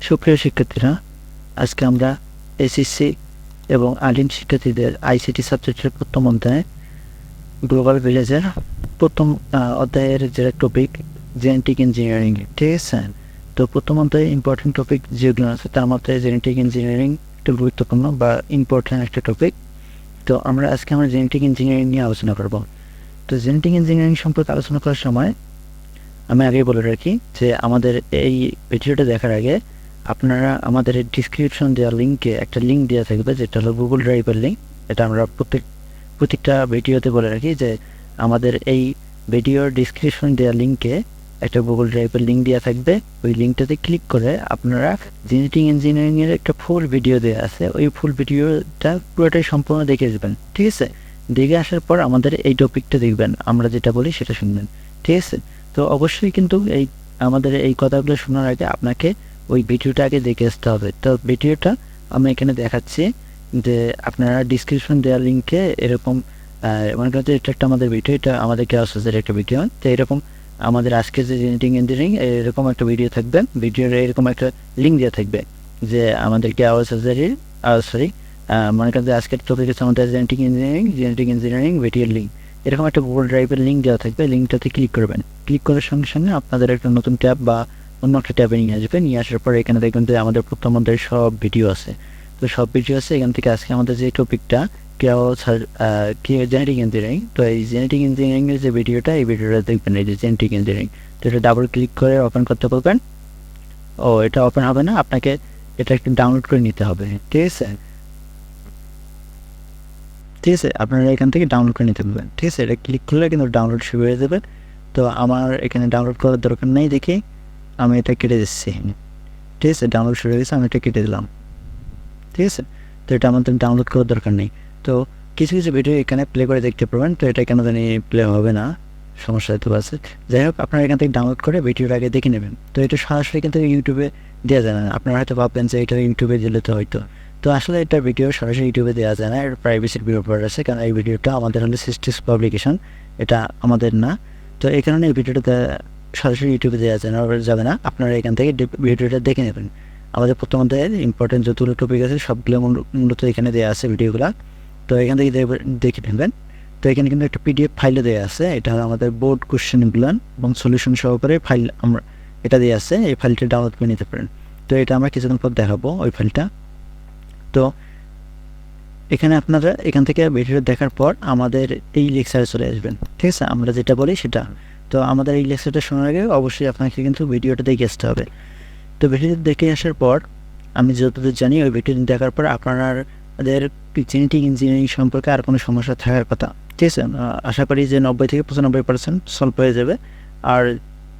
সুপ্রিয় শিক্ষার্থীরা, আজকে আমরা এসএসসি এবং আলিম শিক্ষার্থীদের আইসিটি সাবজেক্টের প্রথম অধ্যায়ে গ্লোবাল ভিলেজের প্রথম অধ্যায়ের যে টপিক জেনেটিক ইঞ্জিনিয়ারিং, ঠিক আছে? তো প্রথম অধ্যায়ে ইম্পর্টেন্ট টপিক যেগুলো আছে তার মধ্যে জেনেটিক ইঞ্জিনিয়ারিং একটা গুরুত্বপূর্ণ বা ইম্পর্টেন্ট একটা টপিক। তো আমরা জেনেটিক ইঞ্জিনিয়ারিং নিয়ে আলোচনা করব। তো জেনেটিক ইঞ্জিনিয়ারিং সম্পর্কে আলোচনা করার সময় আমি আগেই বলে রাখি যে আমাদের এই ভিডিওটা দেখার আগে আপনারা আমাদের ডিসক্রিপশন দেওয়া লিঙ্কে একটা লিঙ্ক দেওয়া থাকবে, যেটা হলো গুগল ড্রাইভের লিঙ্ক। এটা আমরা প্রত্যেকটা ভিডিওতে বলে রাখি যে আমাদের এই ভিডিওর ডিসক্রিপশন দেওয়া লিঙ্কে একটা গুগল ড্রাইভের লিঙ্ক দেওয়া থাকবে। ওই লিঙ্কটাতে ক্লিক করে আপনারা জেনেটিক ইঞ্জিনিয়ারিংয়ের একটা ফুল ভিডিও দেওয়া আছে, ওই ফুল ভিডিওটা পুরোটাই সম্পূর্ণ দেখে যাবেন, ঠিক আছে? দেখে আসার পর আমাদের এই টপিকটা দেখবেন, আমরা যেটা বলি সেটা শুনবেন, ঠিক আছে? তো অবশ্যই কিন্তু আমাদের এই কথাগুলো শোনার আগে আপনাকে ওই ভিডিওটা আগে দেখে আসতে হবে। তো ভিডিওটা আমি এখানে দেখাচ্ছি যে আপনারা ডিসক্রিপশন দেওয়ার লিঙ্কে এরকম মনে করতে এটা একটা আমাদের ভিডিও, এটা আমাদের ক্লাসের একটা ভিডিও। তো এরকম আমাদের আজকে যে জেনেটিক ইঞ্জিনিয়ারিং এরকম একটা ভিডিও থাকবে, ভিডিওর এরকম একটা লিঙ্ক দেওয়া থাকবে যে আমাদের মনে করেন যে আজকের টপিক হচ্ছে আমাদের জেনেটিক ইঞ্জিনিয়ারিং ভিডিওর লিঙ্ক। এরকম একটা গুগল ড্রাইভের লিঙ্ক দেওয়া থাকবে, লিঙ্কটাতে ক্লিক করবেন। ক্লিক করার সঙ্গে সঙ্গে আপনাদের একটা নতুন ট্যাব বা অন্য একটা ট্যাবে নিয়ে আসবে। নিয়ে আসার পর এখানে দেখবেন যে আমাদের প্রথম অধ্যায়ের সব ভিডিও আছে। তো সব ভিডিও আছে এখান থেকে আজকে আমাদের যে টপিকটা জেনেটিক ইঞ্জিনিয়ারিং, তো এই জেনেটিক ইঞ্জিনিয়ারিংয়ের যে ভিডিওটা, এই ভিডিওটা দেখবেন, এই যে জেনেটিক ইঞ্জিনিয়ারিং। তো এটা ডাবল ক্লিক করে ওপেন করতে বলবেন। এটা ওপেন হবে না, আপনাকে এটা একটু ডাউনলোড করে নিতে হবে, ঠিক আছে? আপনারা এখান থেকে ডাউনলোড করে নিতে পারবেন, ঠিক আছে? এটা ক্লিক করলে কিন্তু ডাউনলোড শুরু হয়ে যাবে। তো আমার এখানে ডাউনলোড করার দরকার নেই দেখে আমি এটা কেটে দিচ্ছি, ঠিক আছে? ডাউনলোড শুরু হয়ে গেছে, আমি এটা কেটে দিলাম, ঠিক আছে? তো এটা আমাদের ডাউনলোড করার দরকার নেই। তো কিছু কিছু ভিডিও এখানে প্লে করে দেখতে পারবেন। তো এটা কেন জানি প্লে হবে না, সমস্যা হয়তো আছে। যাই হোক, আপনারা এখান থেকে ডাউনলোড করে ভিডিওর আগে দেখে নেবেন। তো এটা সরাসরি কিন্তু ইউটিউবে দেওয়া যায় না। আপনারা হয়তো ভাববেন যে এটা ইউটিউবে দিলে তো হয়তো, তো আসলে এটা ভিডিও সরাসরি ইউটিউবে দেওয়া যায় না, এর প্রাইভেসির ব্যাপার আছে। কারণ এই ভিডিওটা আমাদের হলো সিস্টেস পাবলিকেশন, এটা আমাদের না। তো এই কারণে এই ভিডিওটা সরাসরি ইউটিউবে দেওয়া যাবে না। আপনারা এখান থেকে ভিডিওটা দেখে নেবেন। আমাদের প্রথম অধ্যায়ের ইম্পর্টেন্ট যতগুলো টপিক আছে সবগুলো মূলত এখানে দেওয়া আছে ভিডিওগুলো। তো এখান থেকে দেখে নেবেন। তো এখানে কিন্তু একটা পিডিএফ ফাইলও দেওয়া আছে, এটা আমাদের বোর্ড কোশ্চেনগুলো এবং সলিউশন সহকারে ফাইল আমরা এটা দেওয়া আছে। এই ফাইলটা ডাউনলোড করে নিতে পারেন। তো এটা আমরা কিছুক্ষণ পর দেখাবো ওই ফাইলটা। তো এখানে আপনারা এখান থেকে ভিডিও দেখার পর আমাদের এই লেকচারে চলে আসবেন, ঠিক আছে? আমরা যেটা বলি সেটা। তো আমাদের এই লেকচারটা শোনার আগে অবশ্যই আপনাকে কিন্তু ভিডিওটা দেখে আসতে হবে। তো ভিডিও দেখে আসার পর আমি যতদূর জানি ওই ভিডিও দেখার পর আপনাদের জেনেটিক ইঞ্জিনিয়ারিং সম্পর্কে আর কোনো সমস্যা থাকার কথা, ঠিক আছে? আশা করি যে 90 থেকে 95% সলভ হয়ে যাবে। আর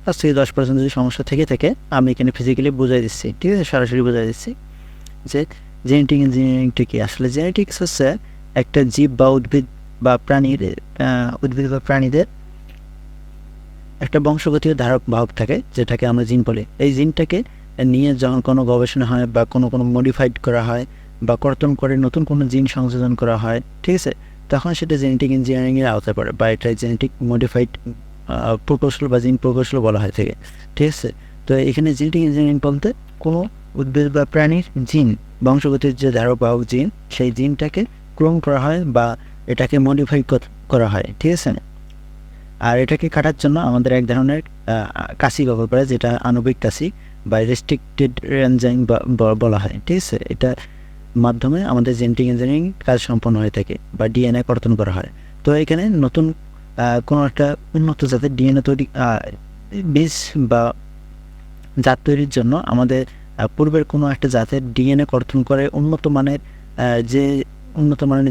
5 থেকে 10% যদি সমস্যা থেকে থাকে আমি এখানে ফিজিক্যালি বুঝাই দিচ্ছি, ঠিক আছে? সরাসরি বুঝাই দিচ্ছি যে জেনেটিক ইঞ্জিনিয়ারিংটা কি। আসলে জেনেটিক্স হচ্ছে একটা জীব বা উদ্ভিদ বা প্রাণীদের একটা বংশগতীয় ধারক বাহক থাকে, যেটাকে আমরা জিন বলি। এই জিনটাকে নিয়ে যখন কোনো গবেষণা হয় বা কোনো মডিফাইড করা হয় বা কর্তন করে নতুন কোনো জিন সংযোজন করা হয়, ঠিক আছে? তখন সেটা জেনেটিক ইঞ্জিনিয়ারিংয়ের আওতায় পড়ে বা এটা জেনেটিক মডিফাইড প্রকৌশল বা জিন প্রকৌশল বলা হয় থাকে, ঠিক আছে? তো এখানে জেনেটিক ইঞ্জিনিয়ারিং বলতে কোনো উদ্ভিদ বা প্রাণীর জিন, বংশগতির যে ধারক বাহক জিন, সেই জিনটাকে ক্লোন করা হয় বা এটাকে মডিফাই করা হয়, ঠিক আছে? আর এটাকে কাটার জন্য আমাদের এক ধরনের কাশি ব্যবহার করে, যেটা আণবিক কাশি বা রেস্ট্রিক্টেড এনজাইম বলা হয়, ঠিক আছে? এটার মাধ্যমে আমাদের জেনেটিক ইঞ্জিনিয়ারিং কাজ সম্পন্ন হয়ে থাকে বা ডিএনএ কর্তন করা হয়। তো এখানে নতুন কোনো একটা উন্নত জাতের ডিএনএ তৈরি বীজ বা জাত তৈরির জন্য আমাদের পূর্বের কোনো একটা জাতের ডিএনএ কর্তন করে উন্নত মানের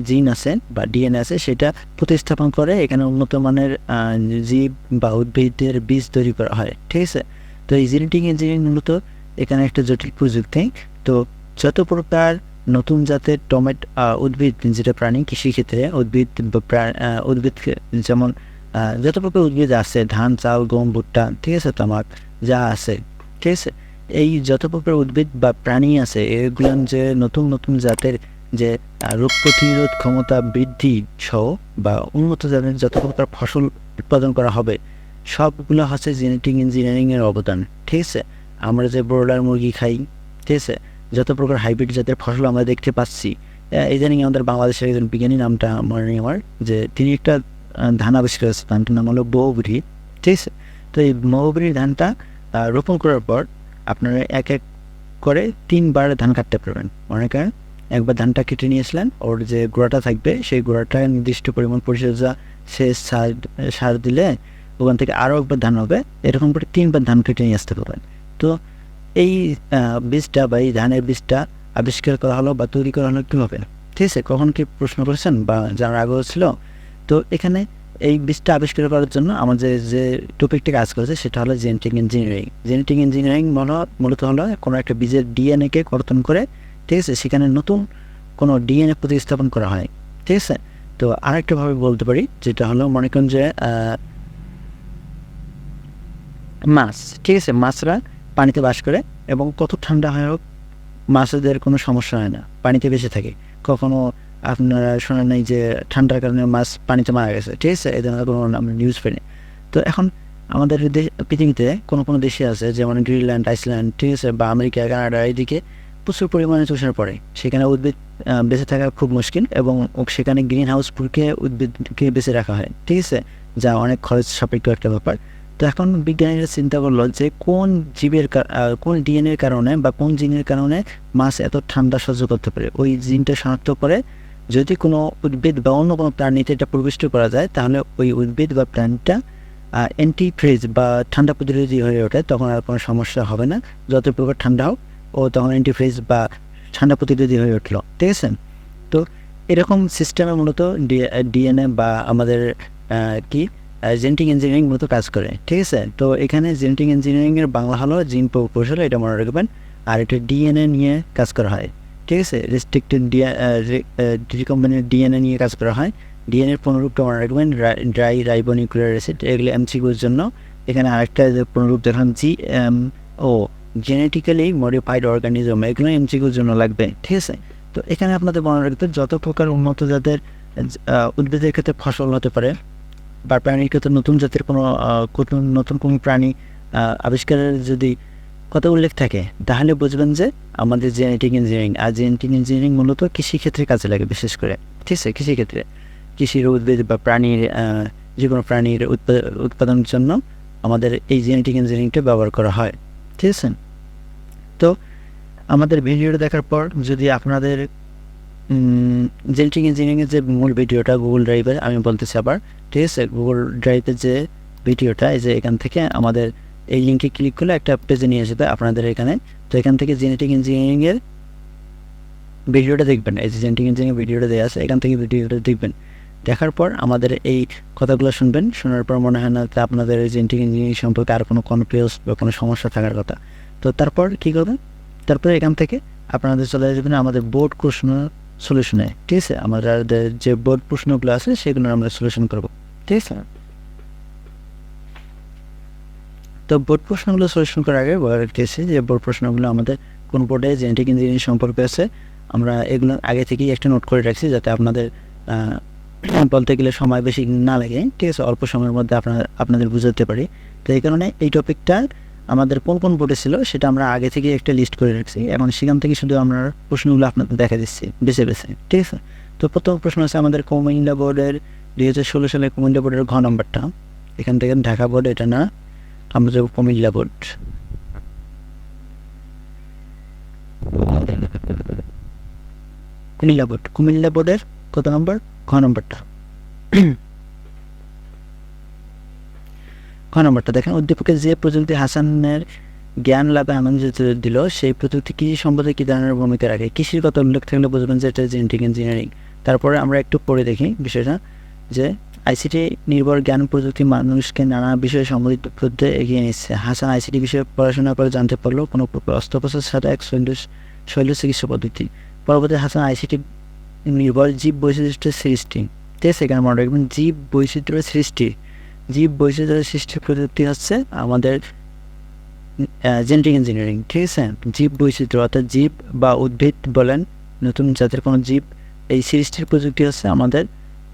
জিন আছে বা ডিএনএ আছে, সেটা প্রতিস্থাপন করে এখানে উন্নত মানের জীব বা উদ্ভিদের বীজ তৈরি করা হয়, ঠিক আছে? তো এই জেনেটিক ইঞ্জিনিয়ারিং মূলত এখানে একটা জটিল প্রযুক্তি। তো যত প্রকার নতুন জাতের উদ্ভিদ, যেটা প্রাণী কৃষিক্ষেত্রে উদ্ভিদ যেমন যত প্রকার উদ্ভিদ আছে, ধান, চাল, গম, ভুট্টা, ঠিক আছে, তামাক যা আছে, ঠিক আছে? এই যত প্রকার উদ্ভিদ বা প্রাণী আছে, এগুলো যে নতুন জাতের যে রোগ প্রতিরোধ ক্ষমতা বৃদ্ধি সহ বা উন্নত জাতের যত প্রকার ফসল উৎপাদন করা হবে, সবগুলো হচ্ছে জেনেটিক ইঞ্জিনিয়ারিংয়ের অবদান, ঠিক আছে? আমরা যে ব্রয়লার মুরগি খাই, ঠিক আছে? যত প্রকার হাইব্রিড জাতের ফসল আমরা দেখতে পাচ্ছি, ইদানিং আমাদের বাংলাদেশের একজন বিজ্ঞানী, নামটা মনে নেই আমার, যে তিনি একটা ধান আবিষ্কার করেছে, ধানটার নাম হলো বহুব্রী, ঠিক আছে? তো এই বহুব্রী ধানটা রোপণ করার পর আপনারা এক এক করে 3 বার ধান কাটতে পারবেন। মনে করেন একবার ধানটা কেটে নিয়ে আসলেন, ওর যে গোড়াটা থাকবে সেই গোড়াটা নির্দিষ্ট পরিমাণ পরিচর্যা, সেচ, সার দিলে ওখান থেকে আরও একবার ধান হবে, এরকম করে 3 বার ধান কেটে নিয়ে আসতে পারবেন। তো এই বীজটা বা এই ধানের বীজটা আবিষ্কার করা হলো বা তৈরি করা হলো কীভাবে, ঠিক আছে? কখন কি প্রশ্ন করেছেন বা জানার আগ্রহ ছিল? তো এখানে এই বীজটা আবিষ্কার করার জন্য আমাদের যে টপিকটা কাজ করেছে সেটা হলো জেনেটিক ইঞ্জিনিয়ারিং। জেনেটিক ইঞ্জিনিয়ারিং মূলত হলো কোনো একটা বীজের ডিএনএকে কর্তন করে, ঠিক আছে, সেখানে নতুন কোনো ডিএনএ প্রতিস্থাপন করা হয়, ঠিক আছে? তো আরেকটাভাবে বলতে পারি, যেটা হলো মনে করেন যে মাছ, ঠিক আছে, মাছরা পানিতে বাস করে এবং কত ঠান্ডা হয় হোক মাছদের কোনো সমস্যা হয় না, পানিতে বেঁচে থাকে। কখনো আপনারা শোনেন নাই যে ঠান্ডার কারণে মাছ পানিতে মারা গেছে, ঠিক আছে? এই ধরনের কোনো আমরা নিউজ পাইনি। তো এখন আমাদের পৃথিবীতে কোনো দেশে আছে, যেমন গ্রিনল্যান্ড, আইসল্যান্ড, ঠিক আছে, বা আমেরিকা, কানাডা, এইদিকে প্রচুর পরিমাণে তুষার পড়ে, সেখানে উদ্ভিদ বেঁচে থাকা খুব মুশকিল এবং সেখানে গ্রিন হাউস প্রক্রিয়ায় উদ্ভিদকে বেঁচে রাখা হয়, ঠিক আছে, যা অনেক খরচ সাপেক্ষ একটা ব্যাপার। তো এখন বিজ্ঞানীরা চিন্তা করলো যে কোন কোন ডিএনএর কারণে বা কোন জিনের কারণে মাছ এত ঠান্ডা সহ্য করতে পারে। ওই জিনটা শনাক্ত করে যদি কোনো উদ্ভিদ বা অন্য কোনো প্রাণীতে এটা প্রবিষ্ট করা যায়, তাহলে ওই উদ্ভিদ বা প্রাণীটা অ্যান্টিফ্রিজ বা ঠান্ডা প্রতিরোধী হয়ে ওঠে, তখন আর কোনো সমস্যা হবে না। যত প্রকার ঠান্ডা হোক ও তখন অ্যান্টিফ্রিজ বা ঠান্ডা প্রতিরোধী হয়ে উঠলো, ঠিক আছে? তো এরকম সিস্টেমে মূলত ডিএনএ বা আমাদের জেনেটিক ইঞ্জিনিয়ারিং মূলত কাজ করে, ঠিক আছে? তো এখানে জেনেটিক ইঞ্জিনিয়ারিংয়ের বাংলা হলো জিন প্রকৌশল, এটা মনে রাখবেন। আর এটা ডিএনএ নিয়ে কাজ করা হয়, ঠিক আছে? রেস্ট্রিক্টেড রিকম্বিনেন্ট ডিএনএ নিয়ে কাজ করা হয়। ডিএনএর পুনরূপটা মনে রাখবেন ড্রাই রাইবোনিউক্লিক অ্যাসিড, এগুলি এমসিকিউর জন্য। এখানে আরেকটা যে পুনরূপ দেখলাম জিএমও, জেনেটিক্যালি মডিফাইড অর্গানিজম, এগুলো এমসিকিউর জন্য লাগবে, ঠিক আছে? তো এখানে আপনাদের মনে রাখতে যত প্রকার উন্নত জাতের উদ্ভিদের ক্ষেত্রে ফসল হতে পারে বা প্রাণীর ক্ষেত্রে নতুন জাতের কোনো নতুন কোনো প্রাণী আবিষ্কারের যদি কথা উল্লেখ থাকে, তাহলে বুঝবেন যে আমাদের জেনেটিক ইঞ্জিনিয়ারিং। আর জেনেটিক ইঞ্জিনিয়ারিং মূলত কৃষিক্ষেত্রে কাজে লাগে বিশেষ করে, ঠিক আছে? কৃষিক্ষেত্রে কৃষির উদ্ভিদ বা প্রাণীর যে কোনো প্রাণীর উৎপাদনের জন্য আমাদের এই জেনেটিক ইঞ্জিনিয়ারিংটা ব্যবহার করা হয়, ঠিক আছে? তো আমাদের ভিডিওটা দেখার পর যদি আপনাদের জেনেটিক ইঞ্জিনিয়ারিংয়ের যে মূল ভিডিওটা গুগল ড্রাইভে, আমি বলতেছি আবার, ঠিক আছে, গুগল ড্রাইভের যে ভিডিওটা, এই যে এখান থেকে আমাদের এই লিঙ্কে ক্লিক করলে একটা পেজে নিয়ে আসবে আপনাদের এখানে। তো এখান থেকে জেনেটিক ইঞ্জিনিয়ারিংয়ের ভিডিওটা দেখবেন, এই যে জেনেটিক ইঞ্জিনিয়ারিং ভিডিওটা দেওয়া আছে, এখান থেকে ভিডিওটা দেখবেন। দেখার পর আমাদের এই কথাগুলো শুনবেন, শোনার পর মনে হয় না যে আপনাদের জেনেটিক ইঞ্জিনিয়ারিং সম্পর্কে আর কোনো কনফিউজ বা কোনো সমস্যা থাকার কথা। তো তারপর কী করবেন? তারপরে এখান থেকে আপনাদের চলে আসবেন আমাদের বোর্ড প্রশ্ন সলিউশনে, ঠিক আছে? আমাদের যে বোর্ড প্রশ্নগুলো আছে সেগুলো আমরা সলিউশন করব, ঠিক আছে? তো বোর্ড প্রশ্নগুলো সলিউশন করার আগে বলে রাখতেছি যে বোর্ড প্রশ্নগুলো আমাদের কোন বোর্ডে জেনেটিক ইঞ্জিনিয়ারিং সম্পর্কে আছে, আমরা এগুলো আগে থেকেই একটা নোট করে রাখছি, যাতে আপনাদের বলতে গেলে সময় বেশি না লাগে, ঠিক আছে? অল্প সময়ের মধ্যে আপনাদের বুঝাতে পারি। তো এই কারণে এই টপিকটা আমাদের কোন বোর্ডে ছিল সেটা আমরা আগে থেকে একটা লিস্ট করে রাখছি। এখন সেখান থেকে শুধু আমরা প্রশ্নগুলো আপনাদের দেখা দিচ্ছি বেছে, ঠিক আছে? তো প্রথম প্রশ্ন আছে আমাদের কুমিল্লা বোর্ডের 2016 সালে কুমিল্লা বোর্ডের ঘ নম্বরটা। এখান থেকে ঢাকা বোর্ড, এটা না, আমরা যাব কুমিল্লা বোর্ড। কুমিল্লা বোর্ডের কত নম্বর? ঘ নম্বরটা। ঘ নম্বরটা দেখেন, উদ্দীপকের যে প্রযুক্তি হাসানের জ্ঞান লাভে আনন্দিত দিল, সেই প্রযুক্তি কৃষি সম্পদে কী ধরনের ভূমিকা রাখে? কৃষির কথা উল্লেখ থাকলে বুঝবেন যে এটা জেনেটিক ইঞ্জিনিয়ারিং। তারপরে আমরা একটু পড়ে দেখি বিষয়টা, যে আইসিটি নির্ভর জ্ঞান প্রযুক্তি মানুষকে নানা বিষয়ে সমৃদ্ধ করতে এগিয়ে নিচ্ছে। হাসান আইসিটি বিষয়ে পড়াশোনা করে জানতে পারলো কোনো অস্ত্রোপচার ছাড়া এক শৈল চিকিৎসা পদ্ধতি। পরবর্তী হাসান আইসিটি নির্ভর জীব বৈচিত্র্যের সৃষ্টি, ঠিক আছে? এখানে মনে রাখবেন জীব বৈচিত্র্যের সৃষ্টি। জীব বৈচিত্র্যের সৃষ্টির প্রযুক্তি হচ্ছে আমাদের জেনেটিক ইঞ্জিনিয়ারিং, ঠিক আছে? জীব বৈচিত্র্য অর্থাৎ জীব বা উদ্ভিদ বলেন, নতুন জাতের কোনো জীব, এই সৃষ্টির প্রযুক্তি হচ্ছে আমাদের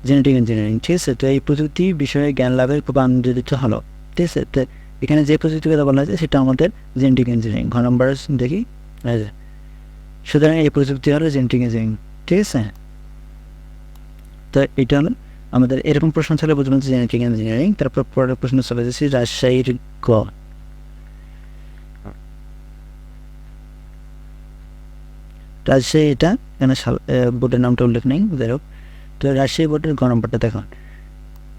জেনেটিক ইঞ্জিনিয়ারিং, ঠিক আছে? তো এই প্রযুক্তি বিষয়ে জ্ঞান লাভের খুব আনন্দিত হলো, ঠিক আছে? তো এখানে যে প্রযুক্তির কথা বলা হয়েছে সেটা আমাদের জেনেটিক ইঞ্জিনিয়ারিং। ঘ নম্বর দেখি, সুতরাং এই প্রযুক্তি হলো জেনেটিক ইঞ্জিনিয়ারিং, ঠিক আছে। তো এটা হলো আমাদের এরকম প্রশ্ন চলে বুঝবেন যে জেনেটিক ইঞ্জিনিয়ারিং। তারপর পরের প্রশ্ন চলে যাচ্ছি রাজশাহীর গ। রাজশাহী এটা এখানে বোর্ডের নামটা উল্লেখ নেই, যাই হোক। তো রাজশাহী বোর্ডের গ নম্বরটা দেখুন,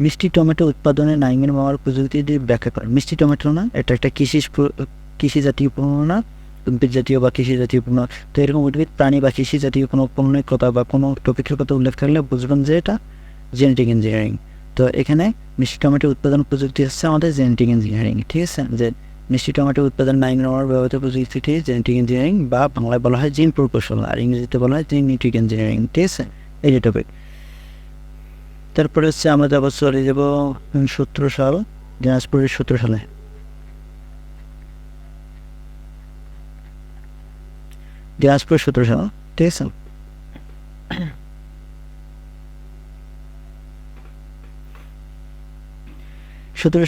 মিষ্টি টমেটো উৎপাদনে নাইমের মামার প্রযুক্তিটি ব্যাখ্যা করে। মিষ্টি টমেটো না, এটা একটা কৃষি জাতীয় পণ্য না, উদ্ভিদ জাতীয় বা কৃষি জাতীয় পণ্য। তো এরকম উদ্ভিদ প্রাণী বা কৃষি জাতীয় কোনো পণ্যের কথা বা কোনো টপিকের কথা উল্লেখ থাকলে বুঝবেন যে এটা জেনেটিক ইঞ্জিনিয়ারিং। তো এখানে মিষ্টি টমেটো উৎপাদন প্রযুক্তি হচ্ছে আমাদের জেনেটিক ইঞ্জিনিয়ারিং, ঠিক আছে। যে মিষ্টি টমেটো উৎপাদন নাইমের মামার ব্যবহৃত প্রযুক্তিটি জেনেটিক ইঞ্জিনিয়ারিং বা বাংলায় বলা হয় জিন প্রকৌশল, আর ইংরেজিতে বলা হয় জেনেটিক ইঞ্জিনিয়ারিং, ঠিক আছে। এই যে টপিক। তারপরে হচ্ছে আমাদের আবার চলে যাব 17 সাল, দিনাজপুরের 17 সালে। দিনাজপুর 17 সাল, ঠিক আছে।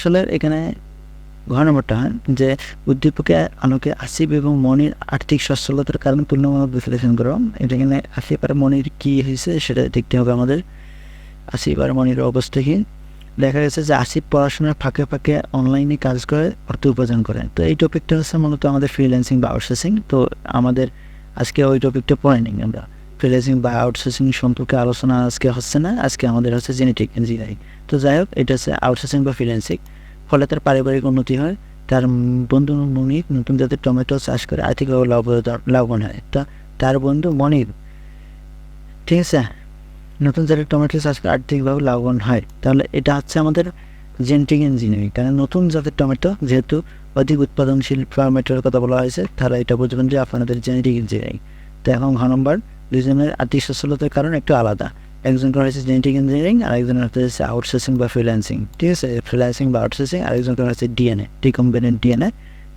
সালের এখানে ঘ নম্বরটা যে উদ্দীপকে আলোকে আসিফ এবং মনির আর্থিক সচ্ছলতার কারণে তুলনামূলক বিশ্লেষণ করো। এটা এখানে আসিফ আর মনির কী হয়েছে সেটা দেখতে হবে আমাদের। আসিফ আর মনির অবস্থা কি? দেখা গেছে যে আসিফ পড়াশোনার ফাঁকে ফাঁকে অনলাইনে কাজ করে অর্থ উপার্জন করে। তো এই টপিকটা হচ্ছে মূলত আমাদের ফ্রিল্যান্সিং বা আউটসোর্সিং। তো আমাদের আজকে ওই টপিকটা পড়ে নিই আমরা। ফ্রিল্যান্সিং বা আউটসোর্সিং সম্পর্কে আলোচনা আজকে হচ্ছে না, আজকে আমাদের হচ্ছে জেনেটিক ইঞ্জিনিয়ারিং। তো যাই হোক, এটা হচ্ছে আউটসোর্সিং বা ফ্রিল্যান্সিং। ফলে তার পারিবারিক উন্নতি হয়, তার বন্ধু মনির নতুন জাতের টমেটো চাষ করে আর্থিকভাবে লাভবান হয়। তা তার বন্ধু মনির, ঠিক আছে, নতুন জাতের টমেটো চাষ করে আর্থিকভাবে লাভবান হয়। তাহলে এটা হচ্ছে আমাদের জেনেটিক ইঞ্জিনিয়ারিং, কারণ নতুন জাতের টমেটো যেহেতু অধিক উৎপাদনশীল টমেটোর কথা বলা হয়েছে, তাহলে এটা বুঝবেন যে আপনাদের জেনেটিক ইঞ্জিনিয়ারিং। তো এখন ঘ নম্বর, দুজনের আর্থিক সচ্ছলতার কারণ একটু আলাদা। একজন করা হয়েছে জেনেটিক ইঞ্জিনিয়ারিং, আর একজন হচ্ছে আউটসোর্সিং বা ফ্রিল্যান্সিং, ঠিক আছে। ফ্রিল্যান্সিং বা আউটসোর্সিং, আর একজন করা হচ্ছে ডিএনএ, রিকম্বিনেন্ট ডিএনএ,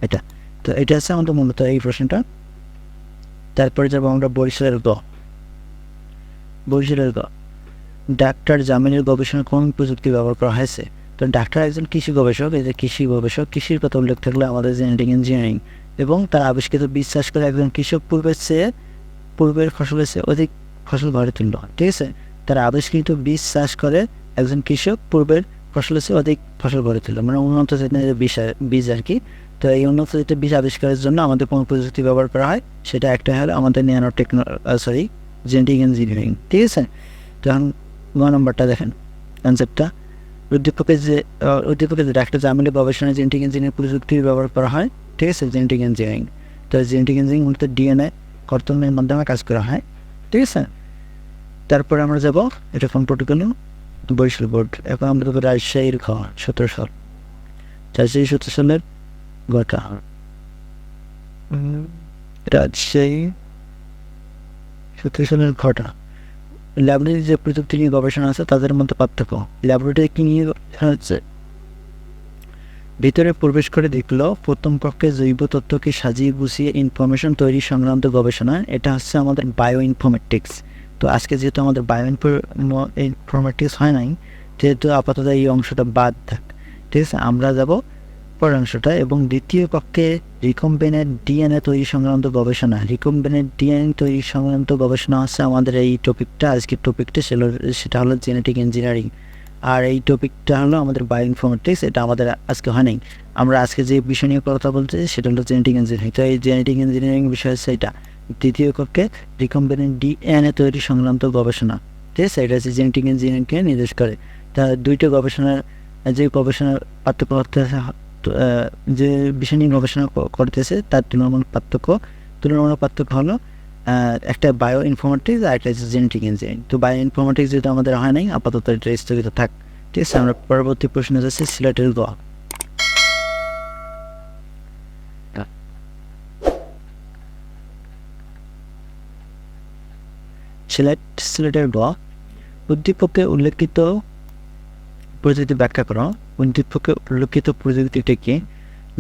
এটা। তো এটা হচ্ছে আমাদের মূলত এই প্রশ্নটা। তারপরে যাবো আমরা বরিশালের গ। বরিশালের গ, ডাক্তার জামিনের গবেষণা কোন প্রযুক্তি ব্যবহার করা হয়েছে? তো ডাক্তার একজন কৃষি গবেষক, এই যে কৃষি গবেষক, কৃষির কথা উল্লেখ থাকলে আমাদের জেনেটিক ইঞ্জিনিয়ারিং। এবং তার আবিষ্কৃত বীজ চাষ করে একজন কৃষক পূর্বের ফসলের চেয়ে অধিক ফসল ঘরে তুলল, ঠিক আছে। তার আবিষ্কৃত বীজ চাষ করে একজন কৃষক পূর্বের ফসলের চেয়ে অধিক ফসল ঘরে তুলল, মানে উন্নত জাতের বীজ আর কি। তো এই উন্নত জাতের বীজ আবিষ্কারের জন্য আমাদের কোন প্রযুক্তি ব্যবহার করা হয়? সেটা একটা হলো আমাদের জেনেটিক ইঞ্জিনিয়ারিং, ঠিক আছে। তখন গ নম্বরটা দেখেন কনসেপ্টটা, উদ্দীপকের যে ডাক্তার জামিনের গবেষণায় জেনেটিক ইঞ্জিনিয়ারিং প্রযুক্তি ব্যবহার করা হয়, ঠিক আছে, জেনেটিক ইঞ্জিনিয়ারিং। তো জেনেটিক ইঞ্জিনিয়ারিং মূলত ডিএনএ কর্তনের মাধ্যমে কাজ করা হয়, ঠিক আছে। তারপরে আমরা যাব, এটা কোন প্রোটোকল? বরিশাল বোর্ড। এখন আমরা যাবো রাজশাহীর ঘ, 17 সাল। রাজশাহী 17 সালের গটা, রাজশাহী 17 সালের ঘটা। ল্যাবরেটরি যে প্রযুক্তি নিয়ে গবেষণা আছে তাদের মধ্যে পার্থক্য। ল্যাবরেটরি কী নিয়ে গবেষণা হচ্ছে? ভিতরে প্রবেশ করে দেখলো প্রথম কক্ষে জৈব তথ্যকে সাজিয়ে গুছিয়ে ইনফরমেশন তৈরি সংক্রান্ত গবেষণা। এটা হচ্ছে আমাদের বায়ো ইনফরমেটিক্স। তো আজকে যেহেতু আমাদের বায়ো ইনফরমেটিক্স হয় নাই, যেহেতু আপাতত এই অংশটা বাদ থাক, ঠিক আছে। আমরা যাব পরের অংশটা। এবং দ্বিতীয় কক্ষে রিকম্বিনেন্ট ডিএনএ তৈরি সংক্রান্ত গবেষণা। রিকম্বিনেন্ট ডিএনএ তৈরি সংক্রান্ত গবেষণা হচ্ছে আমাদের এই টপিকটা, আজকের টপিকটা সেটা হলো জেনেটিক ইঞ্জিনিয়ারিং। আর এই টপিকটা হলো আমাদের বায়ো ইনফরমেটিক্স, এটা আমাদের আজকে হয় নাই। আমরা আজকে যে বিষয় নিয়ে কথা বলছি সেটা হলো জেনেটিক ইঞ্জিনিয়ারিং। তো এই জেনেটিক ইঞ্জিনিয়ারিং বিষয় হচ্ছে এটা, দ্বিতীয় কক্ষে রিকম্বিনেন্ট ডিএনএ তৈরি সংক্রান্ত গবেষণা, ঠিক আছে। এটা হচ্ছে জেনেটিক ইঞ্জিনিয়ারিংকে নির্দেশ করে। তা দুইটা গবেষণার যে গবেষণার পার্থক্য করতে যে বিষয় নিয়ে গবেষণা করতেছে তার তুলনামূলক পার্থক্য হলো একটা বায়ো ইনফরমেটিক্স আর একটা হচ্ছে জেনেটিক ইঞ্জিনিয়ারিং। তো বায়ো ইনফরমেটিক্স যেটা আমাদের হয় নাই, আপাতত এটা স্থগিত থাক, ঠিক আছে। আমরা পরবর্তী প্রশ্ন যাচ্ছি সিলেটের গ। সিলেটের গ, উদ্দীপকে উল্লেখিত প্রযুক্তি ব্যাখ্যা করো। উদ্দীপকে উল্লেখিত প্রযুক্তিটা কি?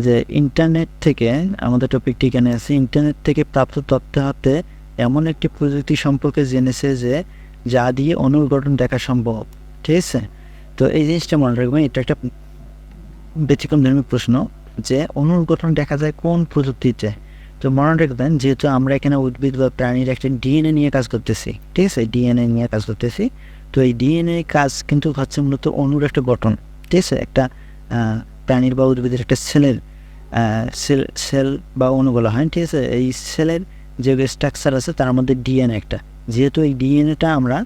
যে ইন্টারনেট থেকে, আমাদের টপিকটি এখানে আছে, ইন্টারনেট থেকে প্রাপ্ত তথ্য হাতে এমন একটি প্রযুক্তি সম্পর্কে জেনেছে যে যা দিয়ে অণুর গঠন দেখা সম্ভব, ঠিক আছে। তো এই জিনিসটা মনে রাখবেন, এটা একটা ব্যতিক্রম ধর্মী প্রশ্ন যে অণুর গঠন দেখা যায় কোন প্রযুক্তিতে। তো তো মনে রাখবেন, যেহেতু আমরা এখানে উদ্ভিদ বা প্রাণীর একটা ডিএনএ নিয়ে কাজ করতেছি, ঠিক আছে, ডিএনএ নিয়ে কাজ করতেছি। তো এই ডিএনএ কাজ কিন্তু হচ্ছে মূলত অণুর একটা গঠন, ঠিক আছে, একটা প্রাণীর বা উদ্ভিদের একটা সেলের সেল বা অণু বলা হয়, ঠিক আছে। এই সেলের যে স্ট্রাকচার আছে তার মধ্যে ডিএনএ একটা, যেহেতু এই ডিএনএটা আমরা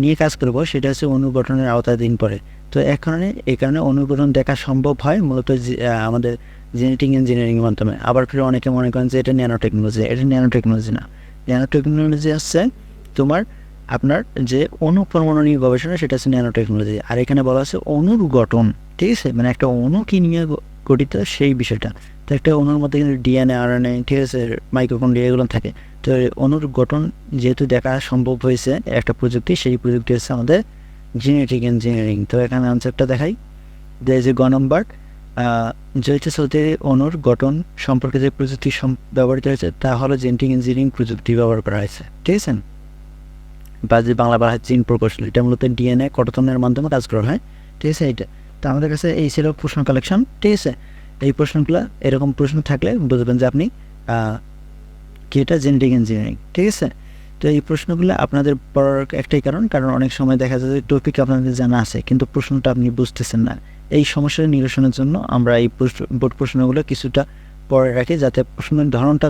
নিয়ে কাজ করব, সেটা হচ্ছে অণু গঠনের আওতাধীন পড়ে। তো এই কারণে অণু গঠন দেখা সম্ভব হয় মূলত আমাদের জেনেটিক ইঞ্জিনিয়ারিংয়ের মাধ্যমে। আবার ফিরে অনেকে মনে করেন যে এটা ন্যানো টেকনোলজি, এটা ন্যানো টেকনোলজি না। ন্যানো টেকনোলজি হচ্ছে তোমার আপনার যে অণু পরমাণু নিয়ে গবেষণা, সেটা হচ্ছে ন্যানো টেকনোলজি। আর এখানে বলা আছে অণুর গঠন, ঠিক আছে, মানে একটা অণু কি নিয়ে গঠিত সেই বিষয়টা। তো একটা অণুর মধ্যে কিন্তু ডিএনএ, আরএনএ, ঠিক আছে, মাইক্রোকন্ড্রিয়া এগুলো থাকে। তো অণুর গঠন যেহেতু দেখা সম্ভব হয়েছে একটা প্রযুক্তি, সেই প্রযুক্তি হচ্ছে আমাদের জেনেটিক ইঞ্জিনিয়ারিং। তো এখানে আনসারটা দেখাই, যে গ নম্বর, জৈব সাথে অণুর গঠন সম্পর্কে যে প্রযুক্তি ব্যবহৃত হয়েছে তা হলো জেনেটিক ইঞ্জিনিয়ারিং প্রযুক্তি ব্যবহার করা হয়েছে, ঠিক আছে, বা যে বাংলা বলা হয় জিন প্রকৌশল। এটা মূলত ডিএনএ কটনের মাধ্যমে কাজ করা হয়, ঠিক আছে। এইটা তো আমাদের কাছে এই ছিল প্রশ্ন কালেকশন, ঠিক আছে। এই প্রশ্নগুলো, এরকম প্রশ্ন থাকলে বুঝবেন যে আপনি কি এটা জেনেটিক ইঞ্জিনিয়ারিং, ঠিক আছে। তো এই প্রশ্নগুলো আপনাদের পড়ার একটাই কারণ অনেক সময় দেখা যায় যে টপিক আপনাদের জানা আছে কিন্তু প্রশ্নটা আপনি বুঝতেছেন না। এই সমস্যার নিরসনের জন্য আমরা এই বোর্ড প্রশ্নগুলো কিছুটা পরে রাখি, যাতে প্রশ্নের ধরনটা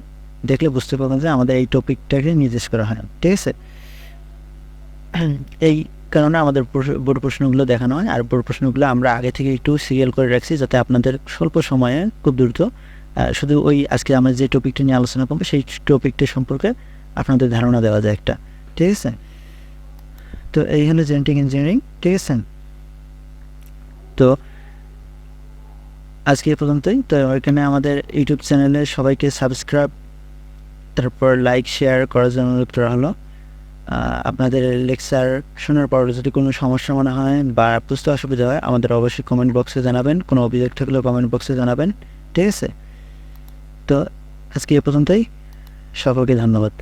দেখলে বুঝতে পারবেন যে আমাদের এই টপিকটাকে নির্দেশ করা হয়, ঠিক আছে। এই কারণে আমাদের বোর্ড প্রশ্নগুলো দেখানো হয়। আর বোর্ড প্রশ্নগুলো আমরা আগে থেকে একটু সিরিয়াল করে রাখছি, যাতে আপনাদের স্বল্প সময়ে খুব দ্রুত শুধু ওই আজকে আমরা যে টপিকটা নিয়ে আলোচনা করবো সেই টপিকটা সম্পর্কে আপনাদের ধারণা দেওয়া যায় একটা, ঠিক আছে। তো এই হলো জেনেটিক ইঞ্জিনিয়ারিং, ঠিক আছে। তো আজকে এ পর্যন্তই। তো এখানে আমাদের ইউটিউব চ্যানেলে সবাইকে সাবস্ক্রাইব, তারপর লাইক শেয়ার করার জন্য অনুরোধ করা হলো। আপনাদের লেকচার শোনার পর যদি কোনো সমস্যা মনে হয় বা বুঝতে অসুবিধা হয়, আমাদের অবশ্যই কমেন্ট বক্সে জানাবেন। কোনো অভিযোগ থাকলেও কমেন্ট বক্সে জানাবেন, ঠিক আছে। তো আজকে এ পর্যন্তই, সকলকে ধন্যবাদ।